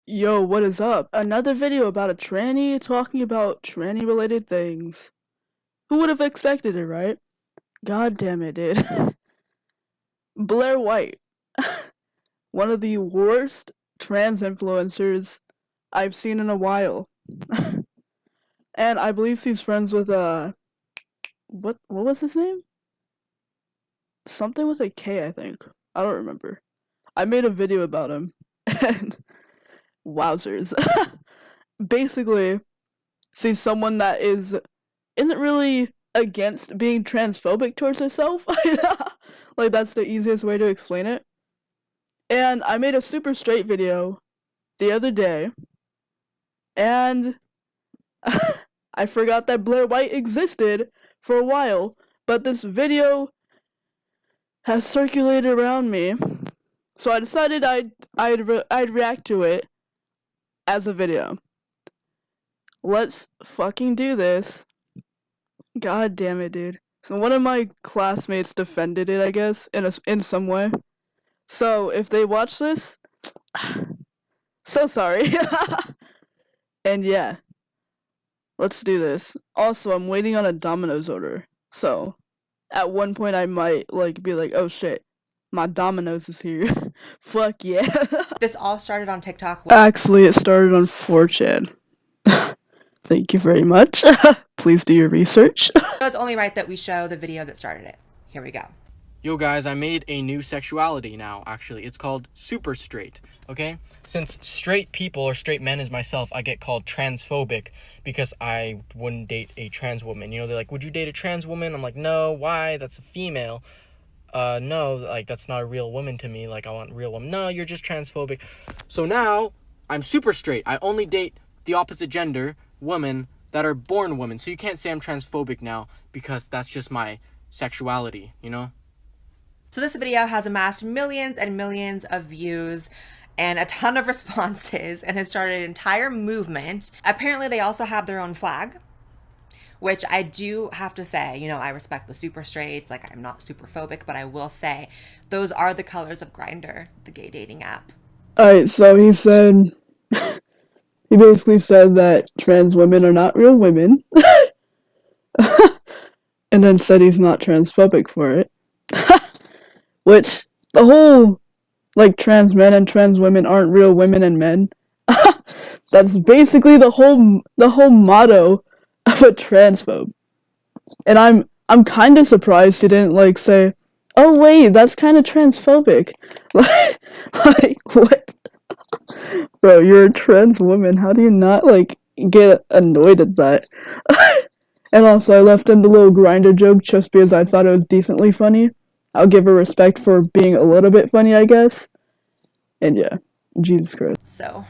Yo, what is up? Another video about a tranny talking about tranny related things. Who would have expected it, right? God damn it, dude. Blaire White. One of the worst trans influencers I've seen in a while. And I believe she's friends with what was his name? Something with a K, I think. I don't remember. I made a video about him and wowzers. Basically, she's someone that isn't really against being transphobic towards herself. Like, that's the easiest way to explain it. And I made a super straight video the other day, and I forgot that Blaire White existed for a while, but this video has circulated around me, so I decided I'd react to it as a video. Let's fucking do this. God damn it, dude. So one of my classmates defended it, I guess, in some way. So if they watch this, so sorry. And yeah, let's do this. Also, I'm waiting on a Domino's order. So at one point I might be like, oh shit, my Domino's is here. Fuck yeah. This all started on TikTok. Actually, it started on 4chan. Thank you very much. Please do your research. So it's only right that we show the video that started it. Here we go. Yo guys, I made a new sexuality now, actually. It's called super straight, okay? Since straight people or straight men as myself, I get called transphobic because I wouldn't date a trans woman. You know, they're like, would you date a trans woman? I'm like, no, why? That's a female. No, like, that's not a real woman to me. Like, I want real woman. No, you're just transphobic. So now, I'm super straight. I only date the opposite gender, women, that are born women. So you can't say I'm transphobic now because that's just my sexuality, you know? So this video has amassed millions and millions of views and a ton of responses and has started an entire movement. Apparently they also have their own flag, which I do have to say, you know, I respect the super straights. Like, I'm not super phobic, but I will say those are the colors of Grindr, the gay dating app. Alright, so he basically said that trans women are not real women. And then said he's not transphobic for it. Which, the whole, trans men and trans women aren't real women and men. That's basically the whole motto of a transphobe. And I'm kind of surprised he didn't, say, oh wait, that's kind of transphobic. What? Bro, you're a trans woman. How do you not, get annoyed at that? And also, I left in the little Grindr joke just because I thought it was decently funny. I'll give her respect for being a little bit funny, I guess. And yeah, Jesus Christ. So,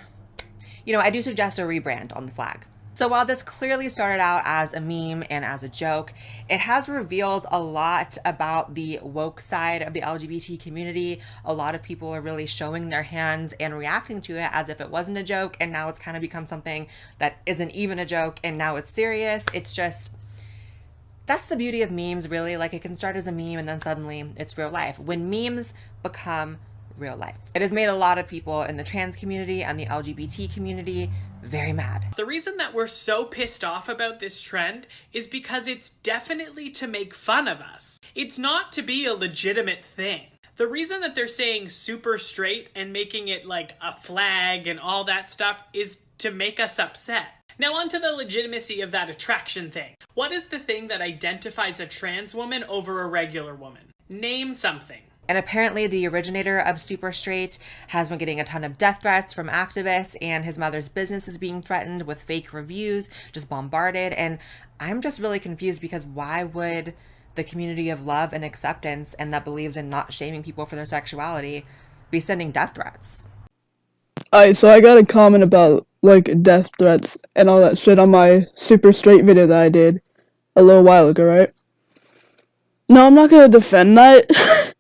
you know, I do suggest a rebrand on the flag. So while this clearly started out as a meme and as a joke, it has revealed a lot about the woke side of the LGBT community. A lot of people are really showing their hands and reacting to it as if it wasn't a joke, and now it's kind of become something that isn't even a joke, and now it's serious. It's just, that's the beauty of memes, really. Like, it can start as a meme and then suddenly it's real life. When memes become real life, it has made a lot of people in the trans community and the LGBT community very mad. The reason that we're so pissed off about this trend is because it's definitely to make fun of us. It's not to be a legitimate thing. The reason that they're saying super straight and making it like a flag and all that stuff is to make us upset. Now on to the legitimacy of that attraction thing. What is the thing that identifies a trans woman over a regular woman? Name something. And apparently the originator of Super Straight has been getting a ton of death threats from activists, and his mother's business is being threatened with fake reviews, just bombarded. And I'm just really confused because why would the community of love and acceptance and that believes in not shaming people for their sexuality be sending death threats? Alright, so I got a comment about, death threats and all that shit on my Super Straight video that I did a little while ago, right? No, I'm not gonna defend that.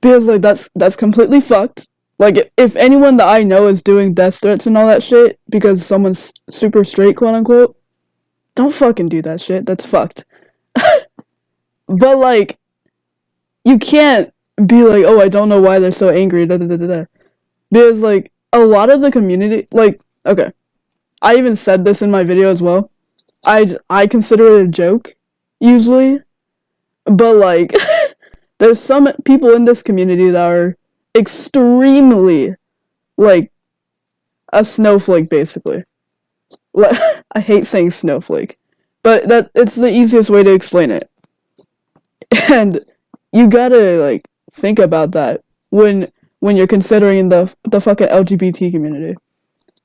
Because, that's completely fucked. If anyone that I know is doing death threats and all that shit because someone's super straight, quote-unquote, don't fucking do that shit. That's fucked. But, you can't be like, oh, I don't know why they're so angry, da-da-da-da-da. Because, a lot of the community, like, okay, I even said this in my video as well. I consider it a joke, usually, but like, there's some people in this community that are extremely, like, a snowflake, basically. Like, I hate saying snowflake, but it's the easiest way to explain it. And you gotta, like, think about that when you're considering the fucking LGBT community.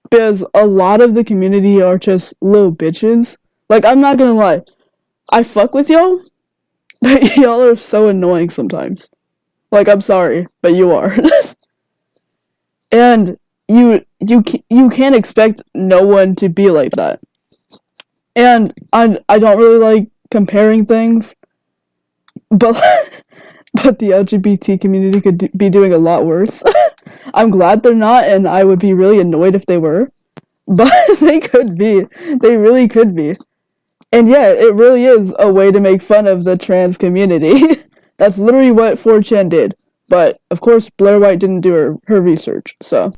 Because a lot of the community are just little bitches. Like, I'm not gonna lie. I fuck with y'all, but y'all are so annoying sometimes. Like, I'm sorry, but you are. And you can't expect no one to be like that. And I don't really like comparing things, but but the LGBT community could be doing a lot worse. I'm glad they're not, and I would be really annoyed if they were. But they could be. They really could be. And yeah, it really is a way to make fun of the trans community. That's literally what 4chan did. But, of course, Blaire White didn't do her research, so.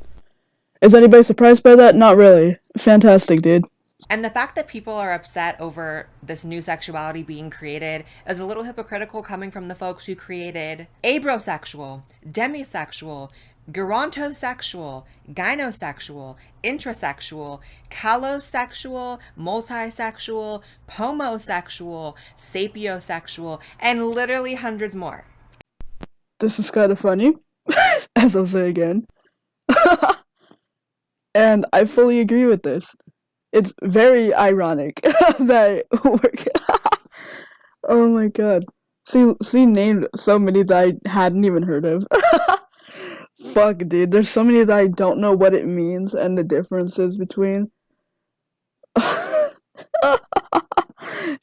Is anybody surprised by that? Not really. Fantastic, dude. And the fact that people are upset over this new sexuality being created is a little hypocritical coming from the folks who created abrosexual, demisexual, gerontosexual, gynosexual, intrasexual, callosexual, multisexual, pomosexual, sapiosexual, and literally hundreds more. This is kind of funny, as I'll say again. And I fully agree with this. It's very ironic that oh my god. See named so many that I hadn't even heard of. Fuck, dude. There's so many that I don't know what it means and the differences between.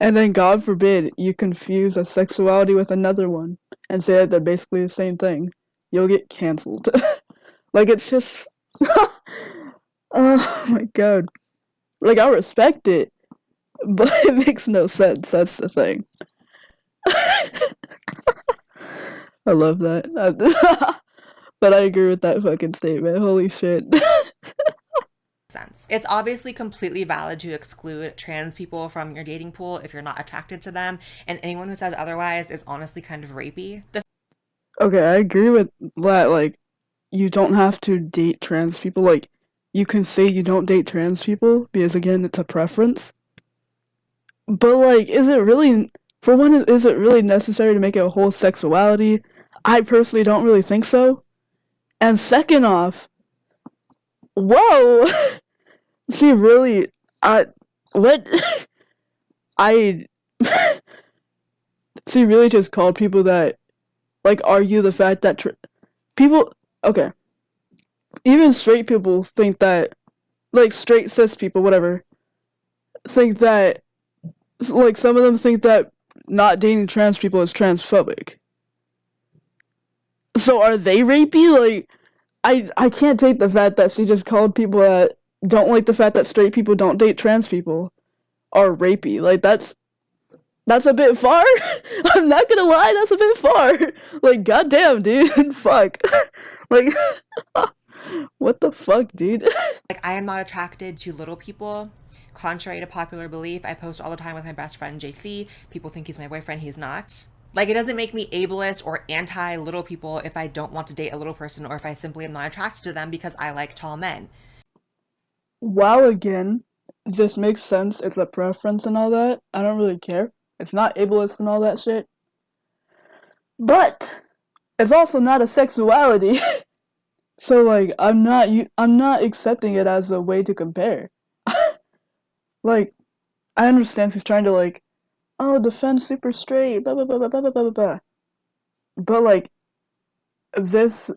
And then, God forbid, you confuse a sexuality with another one and say that they're basically the same thing. You'll get canceled. Like, it's just. Oh my god. Like, I respect it, but it makes no sense. That's the thing. I love that. But I agree with that fucking statement. Holy shit. Sense. It's obviously completely valid to exclude trans people from your dating pool if you're not attracted to them, and anyone who says otherwise is honestly kind of rapey. Okay, I agree with that. Like, you don't have to date trans people. Like, you can say you don't date trans people because, again, it's a preference. But, like, is it really, for one, is it really necessary to make it a whole sexuality? I personally don't really think so. And second off, whoa! See, really, what? I, see, really just called people that, like, argue the fact that people, okay, even straight people think that, like, straight cis people, whatever, think that, like, some of them think that not dating trans people is transphobic. So are they rapey? Like, I can't take the fact that she just called people that don't like the fact that straight people don't date trans people are rapey. Like, that's a bit far. I'm not gonna lie, that's a bit far. Like, goddamn, dude. Fuck. Like, what the fuck, dude? Like, I am not attracted to little people. Contrary to popular belief, I post all the time with my best friend JC. People think he's my boyfriend, he's not. Like, it doesn't make me ableist or anti-little people if I don't want to date a little person or if I simply am not attracted to them because I like tall men. While, again, this makes sense, it's a preference and all that, I don't really care. It's not ableist and all that shit. But it's also not a sexuality. So, like, I'm not accepting it as a way to compare. Like, I understand he's trying to, like, oh, defend super straight, blah, blah, blah, blah, blah, blah, blah, blah. But, like, this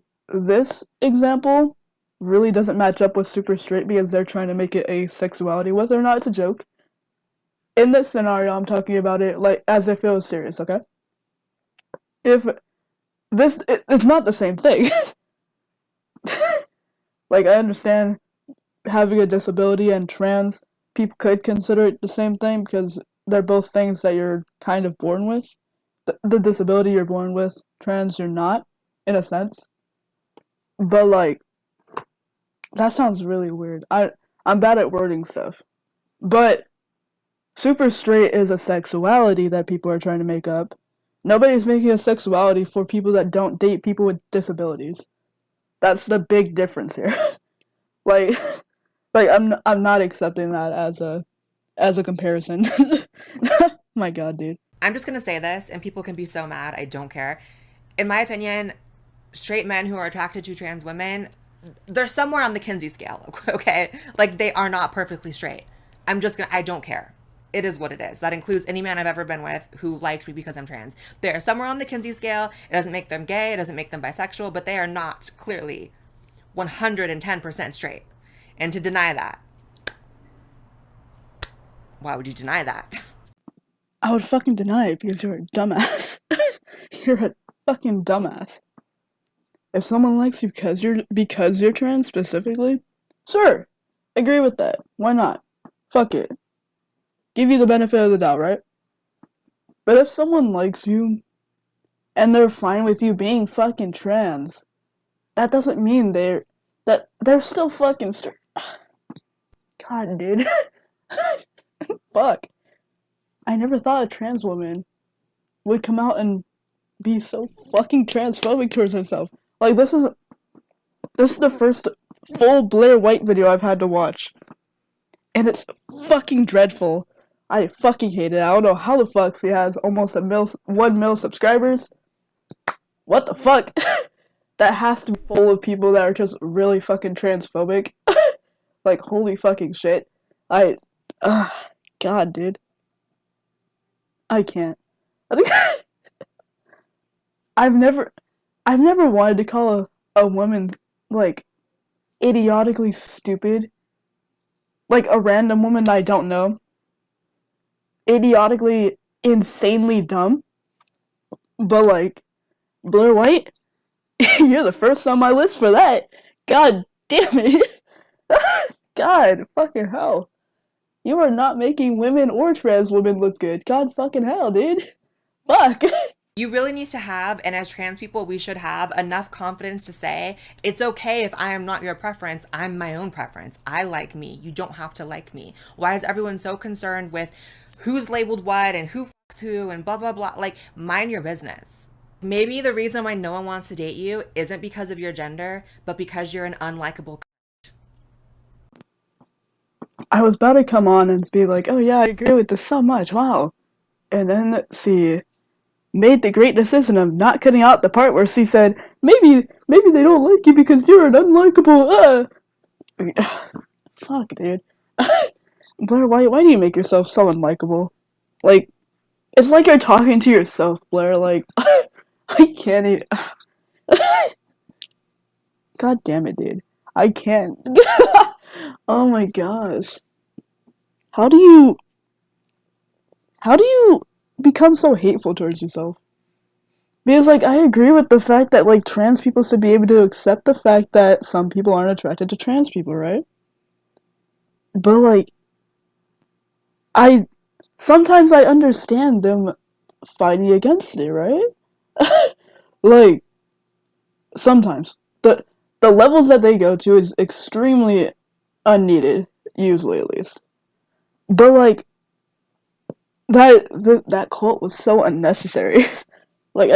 example really doesn't match up with super straight because they're trying to make it a sexuality, whether or not it's a joke. In this scenario, I'm talking about it, like, as if it was serious, okay? If it's not the same thing. Like, I understand having a disability and trans people could consider it the same thing because they're both things that you're kind of born with. The disability you're born with, trans you're not, in a sense. But, like, That sounds really weird. I'm bad at wording stuff. But super straight is a sexuality that people are trying to make up. Nobody's making a sexuality for people that don't date people with disabilities. That's the big difference here. like I'm not accepting that as a comparison. My god, dude. I'm just gonna say this, and people can be so mad, I don't care. In my opinion, straight men who are attracted to trans women, they're somewhere on the Kinsey scale, okay? Like, they are not perfectly straight. I don't care. It is what it is. That includes any man I've ever been with who liked me because I'm trans. They're somewhere on the Kinsey scale. It doesn't make them gay, it doesn't make them bisexual, but they are not clearly 110% straight. And to deny that, why would you deny that? I would fucking deny it because you're a dumbass. You're a fucking dumbass. If someone likes you because you're trans specifically, sure, agree with that. Why not? Fuck it. Give you the benefit of the doubt, right? But if someone likes you and they're fine with you being fucking trans, that doesn't mean they're still fucking straight. God, dude. Fuck. I never thought a trans woman would come out and be so fucking transphobic towards herself. Like, this is the first full Blaire White video I've had to watch. And it's fucking dreadful. I fucking hate it. I don't know how the fuck she has almost 1 mil subscribers. What the fuck? That has to be full of people that are just really fucking transphobic. Like, holy fucking shit. God, dude. I can't. I think I've never wanted to call a woman, like, idiotically stupid. Like, a random woman that I don't know. Idiotically, insanely dumb. But, like, Blaire White? You're the first on my list for that. God damn it. God fucking hell. You are not making women or trans women look good. God fucking hell, dude. Fuck. You really need to have, and as trans people, we should have enough confidence to say, it's okay if I am not your preference, I'm my own preference. I like me. You don't have to like me. Why is everyone so concerned with who's labeled what and who fucks who and blah, blah, blah? Like, mind your business. Maybe the reason why no one wants to date you isn't because of your gender, but because you're an unlikable. I was about to come on and be like, oh yeah, I agree with this so much, wow. And then she made the great decision of not cutting out the part where she said, maybe they don't like you because you're an unlikable, Fuck, dude. Blaire, why do you make yourself so unlikable? Like, it's like you're talking to yourself, Blaire, like, I can't even. God damn it, dude. I can't. Oh my gosh. How do you become so hateful towards yourself? Because, like, I agree with the fact that, like, trans people should be able to accept the fact that some people aren't attracted to trans people, right? But, like, sometimes I understand them fighting against it, right? Like, sometimes. The levels that they go to is extremely unneeded, usually at least. But, like, that quote was so unnecessary. Like,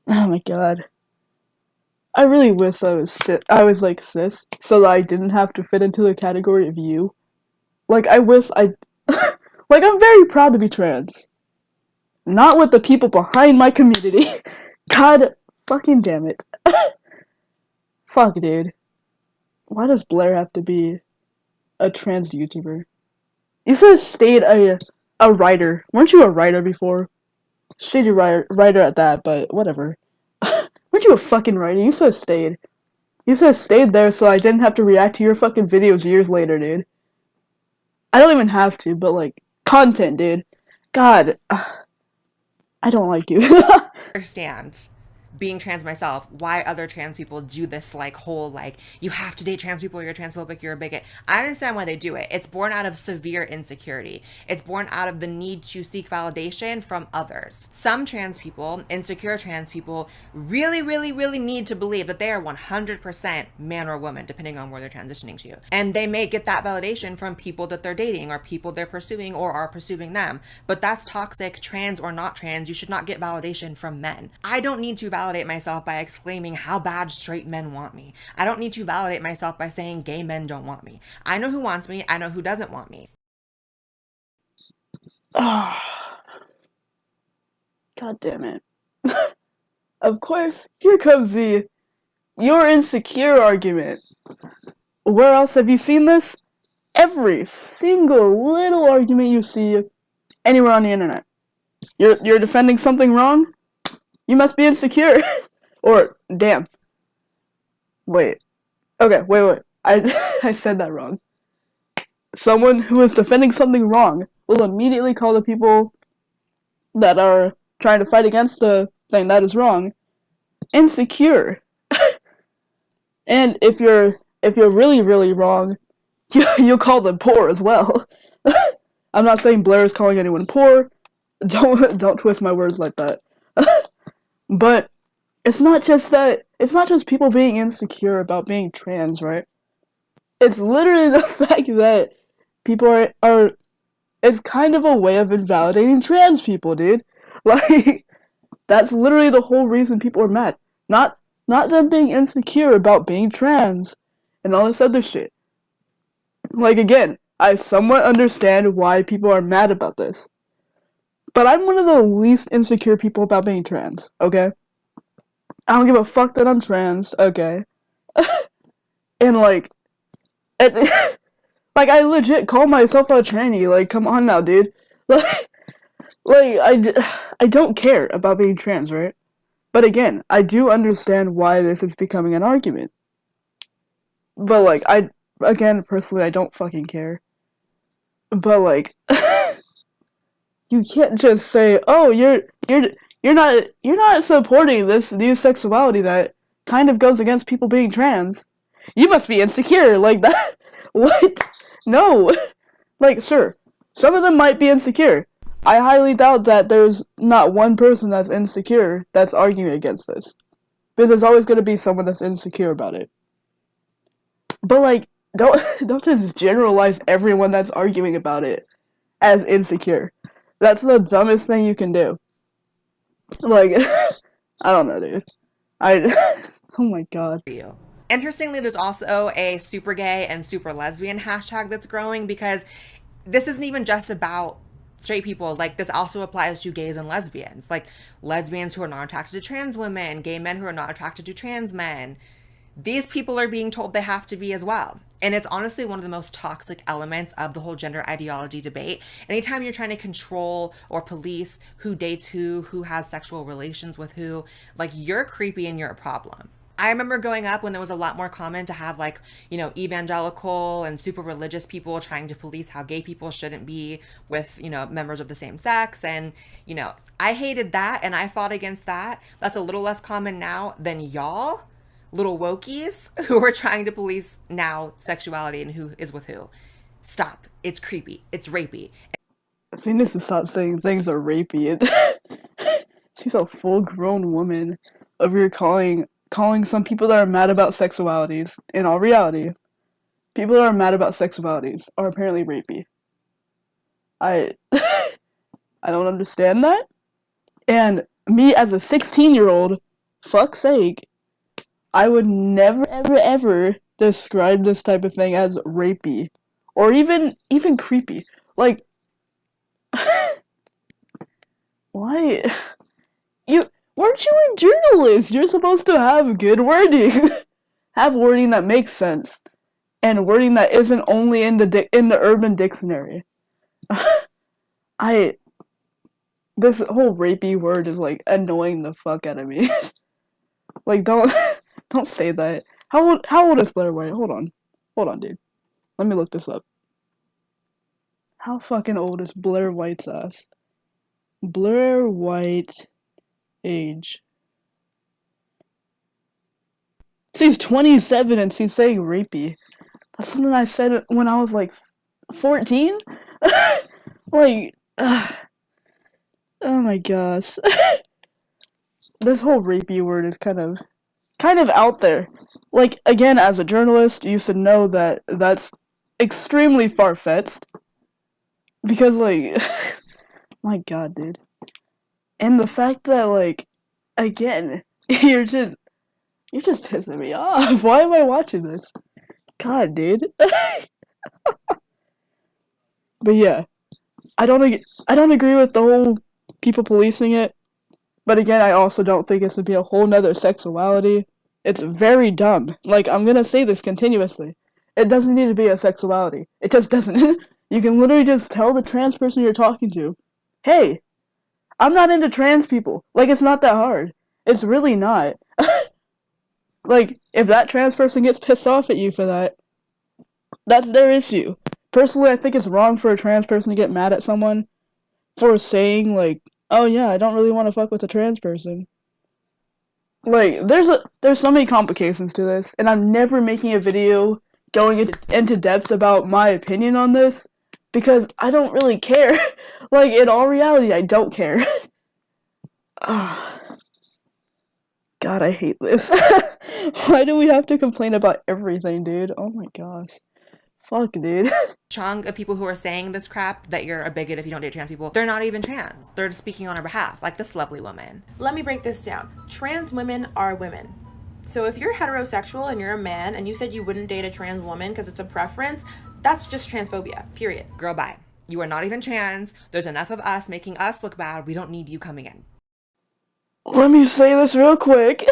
oh my god. I really wish I was like cis, so that I didn't have to fit into the category of you. Like, I wish like, I'm very proud to be trans. Not with the people behind my community. God fucking damn it. Fuck, dude. Why does Blaire have to be a trans YouTuber? You should have stayed a writer. Weren't you a writer before? Shitty writer at that, but whatever. Weren't you a fucking writer? You should have stayed. You should have stayed there so I didn't have to react to your fucking videos years later, dude. I don't even have to, but, like, content, dude. God. I don't like you. Understand being trans myself, why other trans people do this like whole like you have to date trans people, you're transphobic, you're a bigot. I understand why they do it. It's born out of severe insecurity. It's born out of the need to seek validation from others. Some trans people, insecure trans people, really, really, really need to believe that they are 100% man or woman, depending on where they're transitioning to. And they may get that validation from people that they're dating or people they're pursuing or are pursuing them. But that's toxic, trans or not trans. You should not get validation from men. I don't need to validate myself by exclaiming how bad straight men want me. I don't need to validate myself by saying gay men don't want me. I know who wants me. I know who doesn't want me. God damn it. Of course, here comes the "you're insecure" argument. Where else have you seen this? Every single little argument you see anywhere on the internet. You're defending something wrong? You must be insecure. Or, damn. Wait. Okay, wait. I said that wrong. Someone who is defending something wrong will immediately call the people that are trying to fight against the thing that is wrong insecure. And if you're really, really wrong, you'll call them poor as well. I'm not saying Blaire is calling anyone poor. Don't twist my words like that. But it's not just that. It's not just people being insecure about being trans, right? It's literally the fact that people are. It's kind of a way of invalidating trans people, dude. Like, that's literally the whole reason people are mad. Not them being insecure about being trans and all this other shit. Like, again, I somewhat understand why people are mad about this. But I'm one of the least insecure people about being trans, okay? I don't give a fuck that I'm trans, okay? And, like, like, I legit call myself a tranny, like, come on now, dude. I don't care about being trans, right? But again, I do understand why this is becoming an argument. But, like, personally, I don't fucking care. But, like, you can't just say, "Oh, you're not supporting this new sexuality that kind of goes against people being trans. You must be insecure." Like that. What? No. Like, sure, some of them might be insecure. I highly doubt that there's not one person that's insecure that's arguing against this. Because there's always going to be someone that's insecure about it. But, like, don't just generalize everyone that's arguing about it as insecure. That's the dumbest thing you can do. Like, I don't know, dude. Oh my god. Interestingly, there's also a super gay and super lesbian hashtag that's growing because this isn't even just about straight people. Like, this also applies to gays and lesbians. Like, lesbians who are not attracted to trans women, gay men who are not attracted to trans men. These people are being told they have to be as well. And it's honestly one of the most toxic elements of the whole gender ideology debate. Anytime you're trying to control or police who dates who has sexual relations with who, like, you're creepy and you're a problem. I remember growing up when there was a lot more common to have, like, you know, evangelical and super religious people trying to police how gay people shouldn't be with, you know, members of the same sex. And, you know, I hated that and I fought against that. That's a little less common now than y'all little wokies who are trying to police now sexuality and who is with who. Stop. It's creepy. It's rapey. She needs to stop saying things are rapey. She's a full-grown woman over here calling some people that are mad about sexualities. In all reality, people that are mad about sexualities are apparently rapey. I don't understand that. And me as a 16-year-old, fuck's sake, I would never, ever, ever describe this type of thing as rapey. Or even creepy. Like, why? Weren't you a journalist? You're supposed to have good wording. Have wording that makes sense. And wording that isn't only in the Urban Dictionary. This whole rapey word is, like, annoying the fuck out of me. Like, don't say that. How old is Blaire White? Hold on, dude. Let me look this up. How fucking old is Blaire White's ass? Blaire White age. She's 27 and she's saying rapey. That's something I said when I was like 14. Like, oh my gosh. This whole rapey word is kind of out there. Like, again, as a journalist, you should know that that's extremely far-fetched. Because, like, my god, dude. And the fact that, like, again, you're just pissing me off. Why am I watching this? God, dude. But yeah, I don't agree with the whole people policing it. But again, I also don't think it should be a whole nother sexuality. It's very dumb. Like, I'm gonna say this continuously. It doesn't need to be a sexuality. It just doesn't. You can literally just tell the trans person you're talking to, hey, I'm not into trans people. Like, it's not that hard. It's really not. Like, if that trans person gets pissed off at you for that, that's their issue. Personally, I think it's wrong for a trans person to get mad at someone for saying, like, oh yeah, I don't really want to fuck with a trans person. Like, there's so many complications to this, and I'm never making a video going into depth about my opinion on this, because I don't really care. Like, in all reality, I don't care. God, I hate this. Why do we have to complain about everything, dude? Oh my gosh. Fuck, dude. Chunk of people who are saying this crap, that you're a bigot if you don't date trans people, they're not even trans. They're just speaking on our behalf, like this lovely woman. Let me break this down. Trans women are women. So if you're heterosexual and you're a man and you said you wouldn't date a trans woman because it's a preference, that's just transphobia, period. Girl, bye. You are not even trans. There's enough of us making us look bad. We don't need you coming in. Let me say this real quick.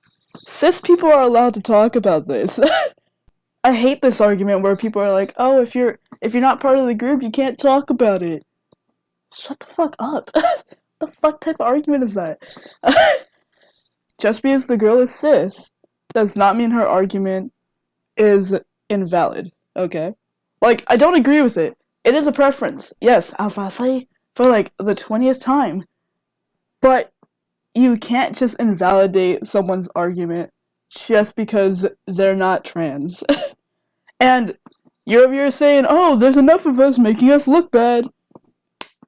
Cis people are allowed to talk about this. I hate this argument where people are like, oh, if you're not part of the group, you can't talk about it. Shut the fuck up. The fuck type of argument is that? Just because the girl is cis does not mean her argument is invalid, okay? Like, I don't agree with it. It is a preference. Yes, I was gonna say for like the 20th time. But you can't just invalidate someone's argument just because they're not trans. And you're over here saying, oh, there's enough of us making us look bad.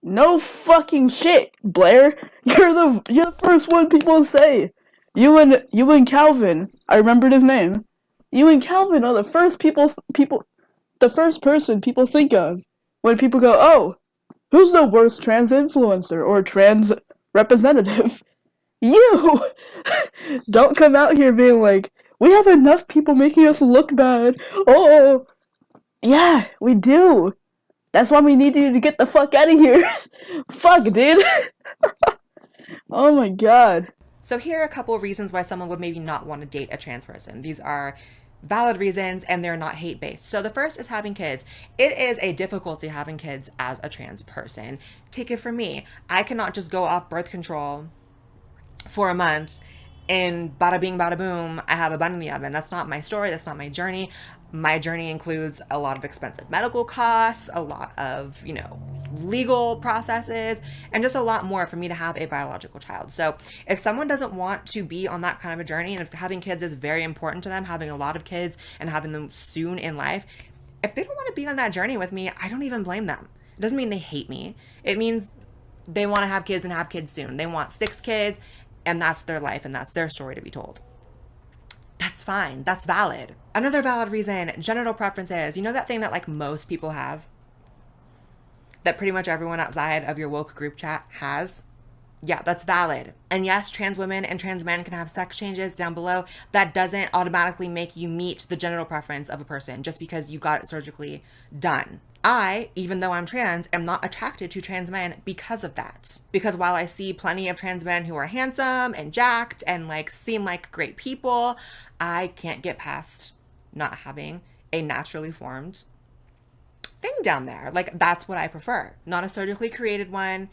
No fucking shit, Blaire. You're the first one people say. You and Calvin, I remembered his name. You and Calvin are the first the first person people think of when people go, oh, who's the worst trans influencer or trans representative? You! Don't come out here being like, we have enough people making us look bad. Oh, yeah, we do. That's why we need you to get the fuck out of here. Fuck, dude. Oh my god. So here are a couple of reasons why someone would maybe not want to date a trans person. These are valid reasons and they're not hate-based. So the first is having kids. It is a difficulty having kids as a trans person. Take it from me. I cannot just go off birth control for a month and bada bing bada boom, I have a bun in the oven. That's not my story. That's not my journey. My journey includes a lot of expensive medical costs, a lot of, legal processes, and just a lot more for me to have a biological child. So if someone doesn't want to be on that kind of a journey, and if having kids is very important to them, having a lot of kids and having them soon in life, if they don't want to be on that journey with me, I don't even blame them. It doesn't mean they hate me. It means they want to have kids and have kids soon. They want 6 kids, and that's their life and that's their story to be told. That's fine. That's valid. Another valid reason, genital preferences. You know that thing that like most people have? That pretty much everyone outside of your woke group chat has? Yeah, that's valid. And yes, trans women and trans men can have sex changes down below. That doesn't automatically make you meet the genital preference of a person just because you got it surgically done. I, even though I'm trans, am not attracted to trans men because of that. Because while I see plenty of trans men who are handsome and jacked and like seem like great people, I can't get past not having a naturally formed thing down there. Like, that's what I prefer. Not a surgically created one.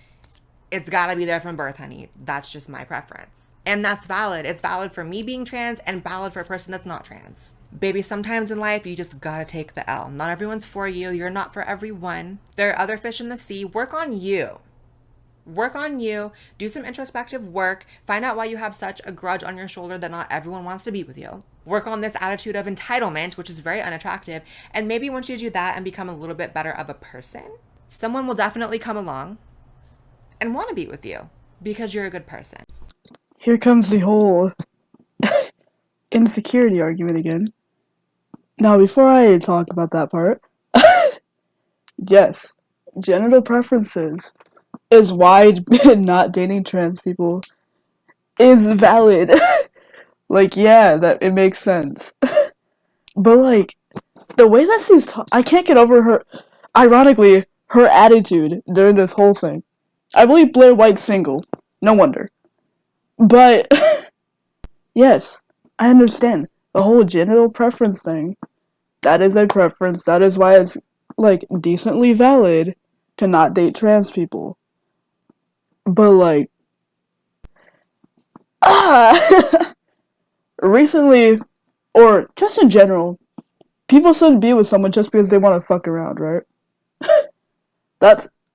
It's gotta be there from birth, honey. That's just my preference. And that's valid. It's valid for me being trans and valid for a person that's not trans. Baby, sometimes in life, you just gotta take the L. Not everyone's for you. You're not for everyone. There are other fish in the sea. Work on you. Work on you, do some introspective work, find out why you have such a grudge on your shoulder that not everyone wants to be with you. Work on this attitude of entitlement, which is very unattractive, and maybe once you do that and become a little bit better of a person, someone will definitely come along and want to be with you because you're a good person. Here comes the whole insecurity argument again. Now, before I talk about that part, yes, genital preferences is why not dating trans people is valid. Like, yeah, that it makes sense. But, like, the way that she's I can't get over her, ironically, her attitude during this whole thing. I believe Blaire White's single. No wonder. But, yes, I understand. The whole genital preference thing. That is a preference. That is why it's, like, decently valid to not date trans people. But, like, recently, or just in general, people shouldn't be with someone just because they want to fuck around, right?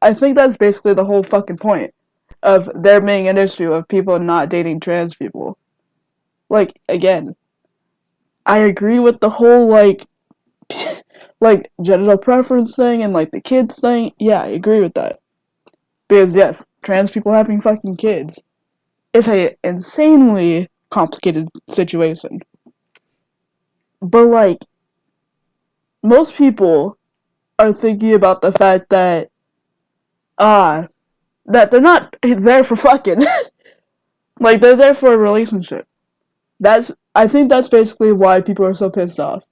I think that's basically the whole fucking point of there being an issue of people not dating trans people. Like, again, I agree with the whole, like, like, genital preference thing and, like, the kids thing. Yeah, I agree with that. Because, yes, trans people having fucking kids is a insanely complicated situation. But, like, most people are thinking about the fact that, that they're not there for fucking. Like, they're there for a relationship. I think that's basically why people are so pissed off.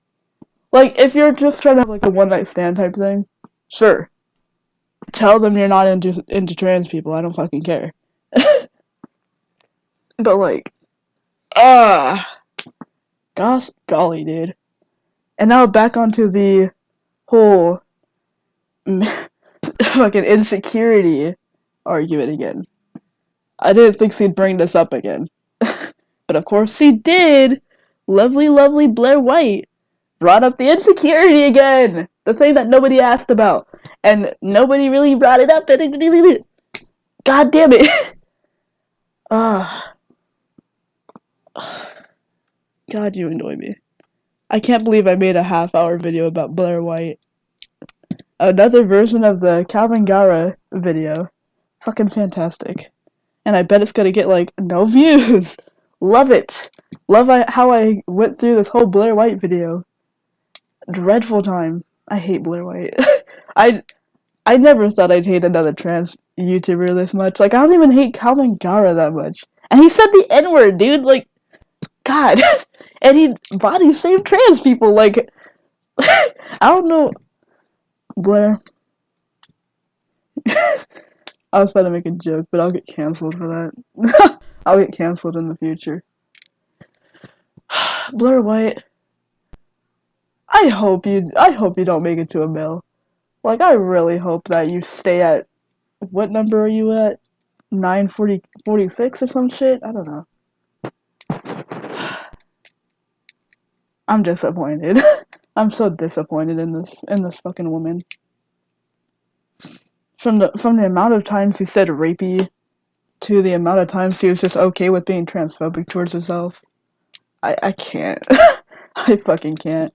Like, if you're just trying to have, like, a one-night stand type thing, sure. Tell them you're not into trans people, I don't fucking care. But, like, gosh, golly, dude. And now back onto the whole fucking insecurity argument again. I didn't think she'd bring this up again. But of course she did! Lovely, lovely Blaire White brought up the insecurity again! The thing that nobody asked about. And nobody really brought it up. God damn it! God, you annoy me. I can't believe I made a half-hour video about Blaire White. Another version of the Calvin Gara video. Fucking fantastic. And I bet it's gonna get, like, no views. Love it. Love how I went through this whole Blaire White video. Dreadful time. I hate Blaire White. I never thought I'd hate another trans YouTuber this much. Like, I don't even hate Calvin Gara that much. And he said the N-word, dude. Like, God. And he body shamed trans people. Like, I don't know. Blaire. I was about to make a joke, but I'll get canceled for that. I'll get canceled in the future. Blaire White. I hope you don't make it to a mill. Like, I really hope that you stay at, what number are you at? 946 or some shit? I don't know. I'm disappointed. I'm so disappointed in this fucking woman. From the amount of times she said rapey to the amount of times she was just okay with being transphobic towards herself. I can't. I fucking can't.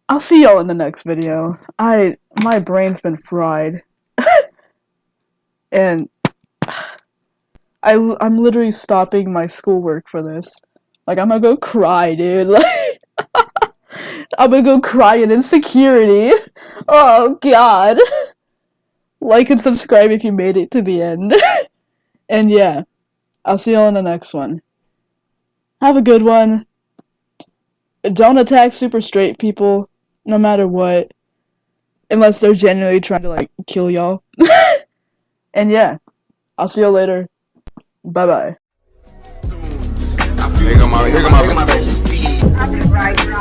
I'll see y'all in the next video. My brain's been fried. And I'm literally stopping my schoolwork for this. Like, I'm gonna go cry, dude. Like, I'm gonna go cry in insecurity. Oh, God. Like and subscribe if you made it to the end. And yeah, I'll see y'all in the next one. Have a good one. Don't attack super straight people, no matter what. Unless they're genuinely trying to, like, kill y'all. And yeah, I'll see y'all later. Bye-bye. Here go my baby.